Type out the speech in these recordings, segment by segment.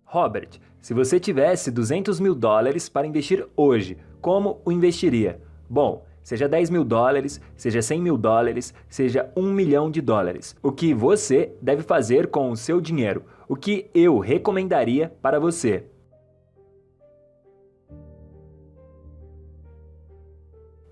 Robert, se você tivesse US$ 200.000 para investir hoje, como o investiria? Bom, seja US$ 10.000, seja US$ 100.000, seja US$ 1 milhão. O que você deve fazer com o seu dinheiro? O que eu recomendaria para você?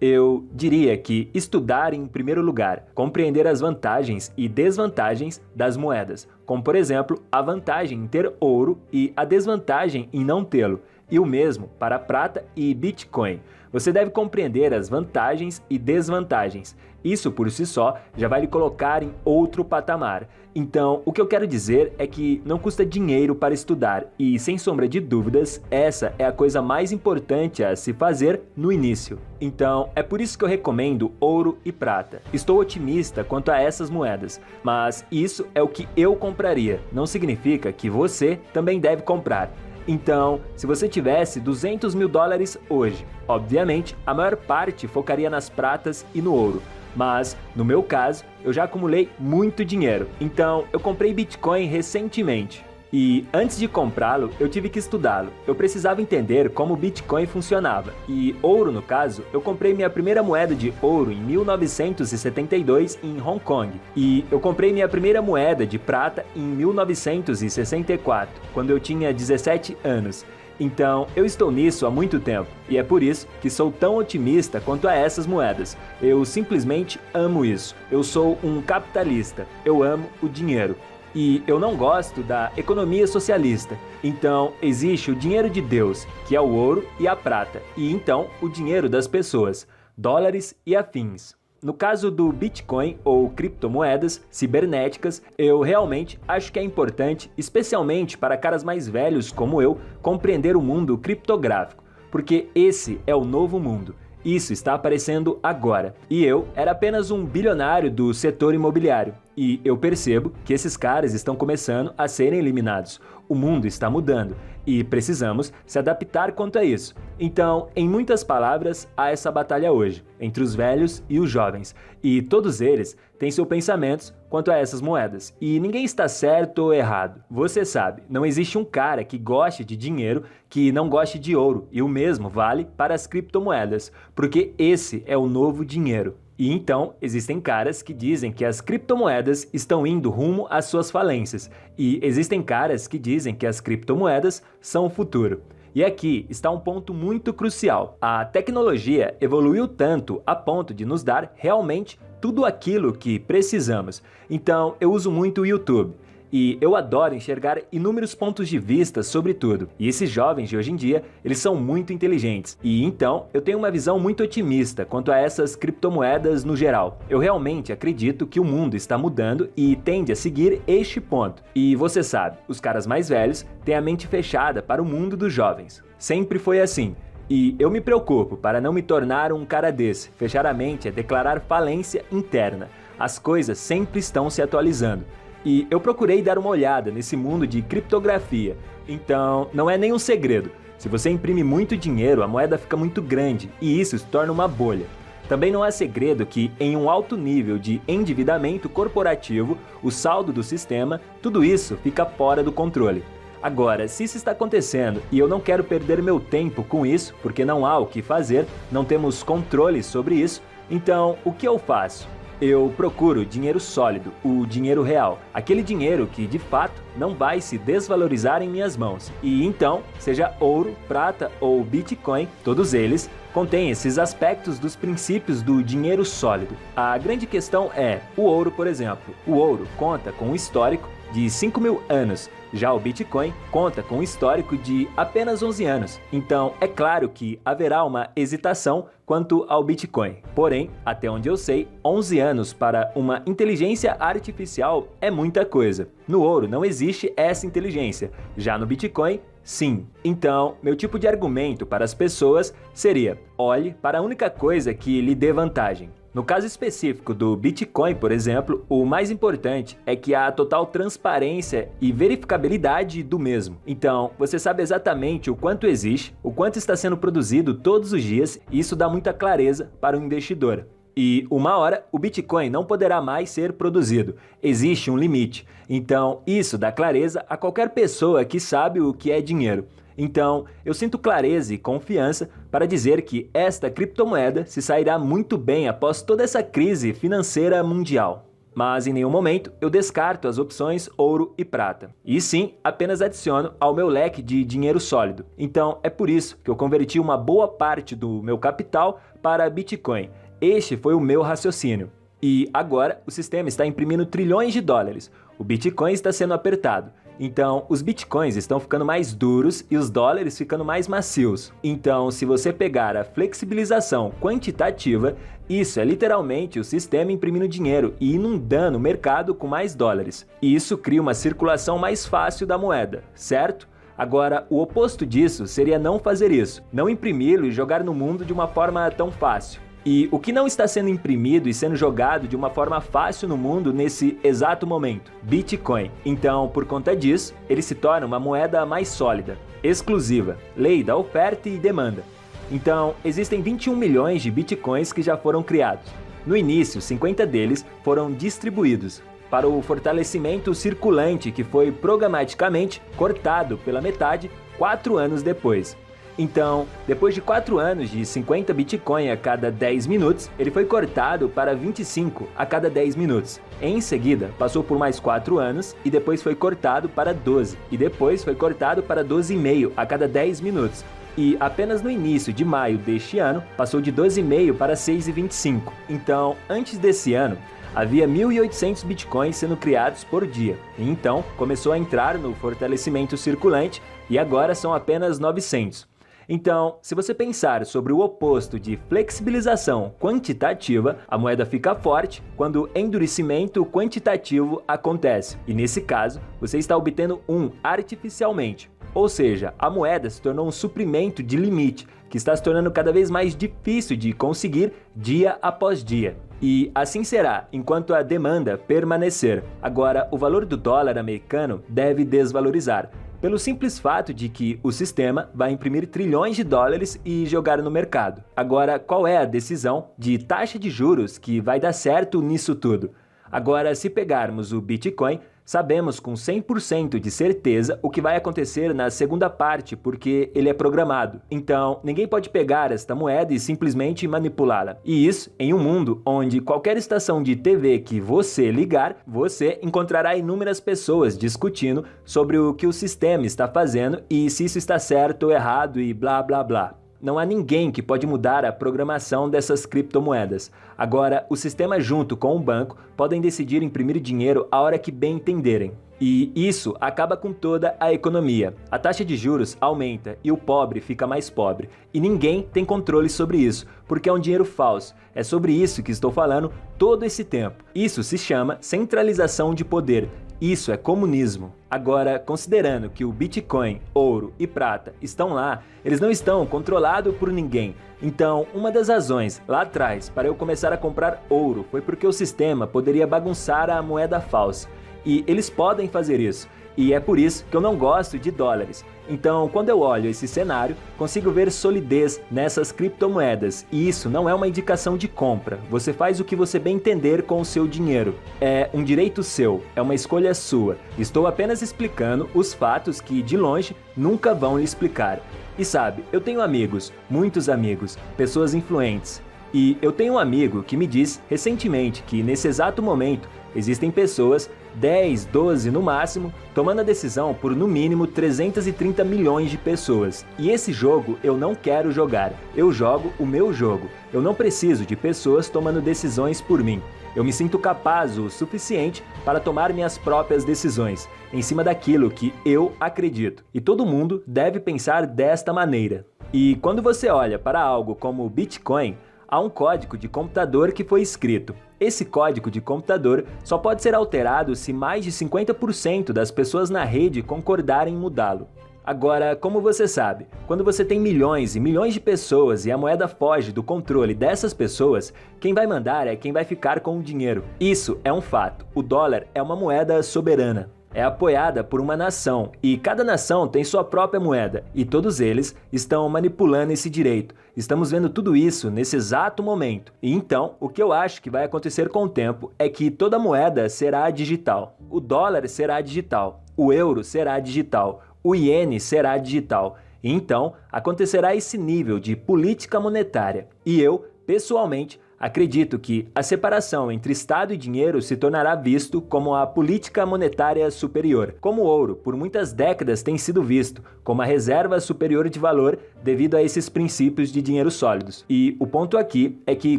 Eu diria que estudar em primeiro lugar, compreender as vantagens e desvantagens das moedas, como por exemplo, a vantagem em ter ouro e a desvantagem em não tê-lo, e o mesmo para prata e Bitcoin. Você deve compreender as vantagens e desvantagens. Isso por si só já vai lhe colocar em outro patamar. Então, o que eu quero dizer é que não custa dinheiro para estudar e, sem sombra de dúvidas, essa é a coisa mais importante a se fazer no início. Então, é por isso que eu recomendo ouro e prata. Estou otimista quanto a essas moedas, mas isso é o que eu compraria. Não significa que você também deve comprar. Então, se você tivesse US$ 200.000 hoje, obviamente, a maior parte focaria nas pratas e no ouro. Mas, no meu caso, eu já acumulei muito dinheiro, então eu comprei Bitcoin recentemente. E antes de comprá-lo, eu tive que estudá-lo. Eu precisava entender como o Bitcoin funcionava. E ouro, no caso, eu comprei minha primeira moeda de ouro em 1972 em Hong Kong. E eu comprei minha primeira moeda de prata em 1964, quando eu tinha 17 anos. Então, eu estou nisso há muito tempo, e é por isso que sou tão otimista quanto a essas moedas. Eu simplesmente amo isso. Eu sou um capitalista. Eu amo o dinheiro. E eu não gosto da economia socialista. Então, existe o dinheiro de Deus, que é o ouro e a prata, e então o dinheiro das pessoas, dólares e afins. No caso do Bitcoin ou criptomoedas cibernéticas, eu realmente acho que é importante, especialmente para caras mais velhos como eu, compreender o mundo criptográfico, porque esse é o novo mundo. Isso está aparecendo agora. E eu era apenas um bilionário do setor imobiliário. E eu percebo que esses caras estão começando a serem eliminados. O mundo está mudando e precisamos se adaptar quanto a isso. Então, em muitas palavras, há essa batalha hoje, entre os velhos e os jovens. E todos eles têm seus pensamentos quanto a essas moedas. E ninguém está certo ou errado. Você sabe, não existe um cara que goste de dinheiro que não goste de ouro. E o mesmo vale para as criptomoedas, porque esse é o novo dinheiro. E então, existem caras que dizem que as criptomoedas estão indo rumo às suas falências. E existem caras que dizem que as criptomoedas são o futuro. E aqui está um ponto muito crucial. A tecnologia evoluiu tanto a ponto de nos dar realmente tudo aquilo que precisamos. Então, eu uso muito o YouTube. E eu adoro enxergar inúmeros pontos de vista sobre tudo. E esses jovens de hoje em dia, eles são muito inteligentes. E então, eu tenho uma visão muito otimista quanto a essas criptomoedas no geral. Eu realmente acredito que o mundo está mudando e tende a seguir este ponto. E você sabe, os caras mais velhos têm a mente fechada para o mundo dos jovens. Sempre foi assim. E eu me preocupo para não me tornar um cara desse. Fechar a mente é declarar falência interna. As coisas sempre estão se atualizando. E eu procurei dar uma olhada nesse mundo de criptografia. Então, não é nenhum segredo. Se você imprime muito dinheiro, a moeda fica muito grande e isso se torna uma bolha. Também não é segredo que, em um alto nível de endividamento corporativo, o saldo do sistema, tudo isso fica fora do controle. Agora, se isso está acontecendo e eu não quero perder meu tempo com isso, porque não há o que fazer, não temos controle sobre isso, então o que eu faço? Eu procuro dinheiro sólido, o dinheiro real, aquele dinheiro que de fato não vai se desvalorizar em minhas mãos. E então, seja ouro, prata ou Bitcoin, todos eles contêm esses aspectos dos princípios do dinheiro sólido. A grande questão é, o ouro, por exemplo. O ouro conta com um histórico de 5.000 anos. Já o Bitcoin conta com um histórico de apenas 11 anos. Então, é claro que haverá uma hesitação quanto ao Bitcoin. Porém, até onde eu sei, 11 anos para uma inteligência artificial é muita coisa. No ouro não existe essa inteligência. Já no Bitcoin, sim. Então, meu tipo de argumento para as pessoas seria: olhe para a única coisa que lhe dê vantagem. No caso específico do Bitcoin, por exemplo, o mais importante é que há total transparência e verificabilidade do mesmo. Então, você sabe exatamente o quanto existe, o quanto está sendo produzido todos os dias, e isso dá muita clareza para o investidor. E uma hora o Bitcoin não poderá mais ser produzido. Existe um limite. Então, isso dá clareza a qualquer pessoa que sabe o que é dinheiro. Então, eu sinto clareza e confiança para dizer que esta criptomoeda se sairá muito bem após toda essa crise financeira mundial. Mas em nenhum momento eu descarto as opções ouro e prata. E sim, apenas adiciono ao meu leque de dinheiro sólido. Então, é por isso que eu converti uma boa parte do meu capital para Bitcoin. Este foi o meu raciocínio. E agora o sistema está imprimindo trilhões de dólares. O Bitcoin está sendo apertado. Então, os bitcoins estão ficando mais duros e os dólares ficando mais macios. Então, se você pegar a flexibilização quantitativa, isso é literalmente o sistema imprimindo dinheiro e inundando o mercado com mais dólares. E isso cria uma circulação mais fácil da moeda, certo? Agora, o oposto disso seria não fazer isso, não imprimi-lo e jogar no mundo de uma forma tão fácil. E o que não está sendo imprimido e sendo jogado de uma forma fácil no mundo nesse exato momento? Bitcoin. Então, por conta disso, ele se torna uma moeda mais sólida, exclusiva, lei da oferta e demanda. Então, existem 21 milhões de Bitcoins que já foram criados. No início, 50 deles foram distribuídos para o fortalecimento circulante que foi programaticamente cortado pela metade 4 anos depois. Então, depois de 4 anos de 50 Bitcoin a cada 10 minutos, ele foi cortado para 25 a cada 10 minutos. Em seguida, passou por mais 4 anos e depois foi cortado para 12. E depois foi cortado para 12,5 a cada 10 minutos. E apenas no início de maio deste ano, passou de 12,5 para 6,25. Então, antes desse ano, havia 1.800 bitcoins sendo criados por dia. E então, começou a entrar no fortalecimento circulante e agora são apenas 900. Então, se você pensar sobre o oposto de flexibilização quantitativa, a moeda fica forte quando endurecimento quantitativo acontece. E nesse caso, você está obtendo artificialmente. Ou seja, a moeda se tornou um suprimento de limite, que está se tornando cada vez mais difícil de conseguir dia após dia. E assim será enquanto a demanda permanecer. Agora, o valor do dólar americano deve desvalorizar, pelo simples fato de que o sistema vai imprimir trilhões de dólares e jogar no mercado. Agora, qual é a decisão de taxa de juros que vai dar certo nisso tudo? Agora, se pegarmos o Bitcoin, sabemos com 100% de certeza o que vai acontecer na segunda parte, porque ele é programado. Então, ninguém pode pegar esta moeda e simplesmente manipulá-la. E isso em um mundo onde qualquer estação de TV que você ligar, você encontrará inúmeras pessoas discutindo sobre o que o sistema está fazendo e se isso está certo ou errado e blá blá blá. Não há ninguém que pode mudar a programação dessas criptomoedas. Agora, o sistema junto com o banco podem decidir imprimir dinheiro a hora que bem entenderem. E isso acaba com toda a economia. A taxa de juros aumenta e o pobre fica mais pobre. E ninguém tem controle sobre isso, porque é um dinheiro falso. É sobre isso que estou falando todo esse tempo. Isso se chama centralização de poder. Isso é comunismo. Agora, considerando que o Bitcoin, ouro e prata estão lá, eles não estão controlados por ninguém. Então, uma das razões lá atrás para eu começar a comprar ouro foi porque o sistema poderia bagunçar a moeda falsa. E eles podem fazer isso. E é por isso que eu não gosto de dólares. Então, quando eu olho esse cenário, consigo ver solidez nessas criptomoedas. E isso não é uma indicação de compra. Você faz o que você bem entender com o seu dinheiro. É um direito seu, é uma escolha sua. Estou apenas explicando os fatos que, de longe, nunca vão lhe explicar. E sabe, eu tenho amigos, muitos amigos, pessoas influentes. E eu tenho um amigo que me disse recentemente que, nesse exato momento, existem pessoas, 10, 12 no máximo, tomando a decisão por no mínimo 330 milhões de pessoas. E esse jogo eu não quero jogar. Eu jogo o meu jogo. Eu não preciso de pessoas tomando decisões por mim. Eu me sinto capaz o suficiente para tomar minhas próprias decisões, em cima daquilo que eu acredito. E todo mundo deve pensar desta maneira. E quando você olha para algo como o Bitcoin, há um código de computador que foi escrito. Esse código de computador só pode ser alterado se mais de 50% das pessoas na rede concordarem em mudá-lo. Agora, como você sabe, quando você tem milhões e milhões de pessoas e a moeda foge do controle dessas pessoas, quem vai mandar é quem vai ficar com o dinheiro. Isso é um fato. O dólar é uma moeda soberana. é apoiada por uma nação e cada nação tem sua própria moeda e todos eles estão manipulando esse direito. Estamos vendo tudo isso nesse exato momento. E então, o que eu acho que vai acontecer com o tempo é que toda moeda será digital. O dólar será digital, o euro será digital, o iene será digital. E então, acontecerá esse nível de política monetária. E eu, pessoalmente, acredito que a separação entre Estado e dinheiro se tornará visto como a política monetária superior, como o ouro, por muitas décadas tem sido visto como a reserva superior de valor devido a esses princípios de dinheiro sólidos. E o ponto aqui é que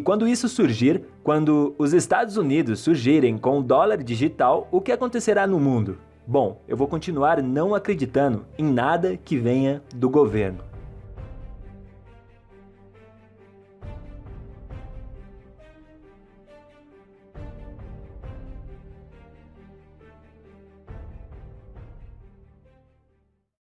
quando isso surgir, quando os Estados Unidos surgirem com o dólar digital, o que acontecerá no mundo? Bom, eu vou continuar não acreditando em nada que venha do governo.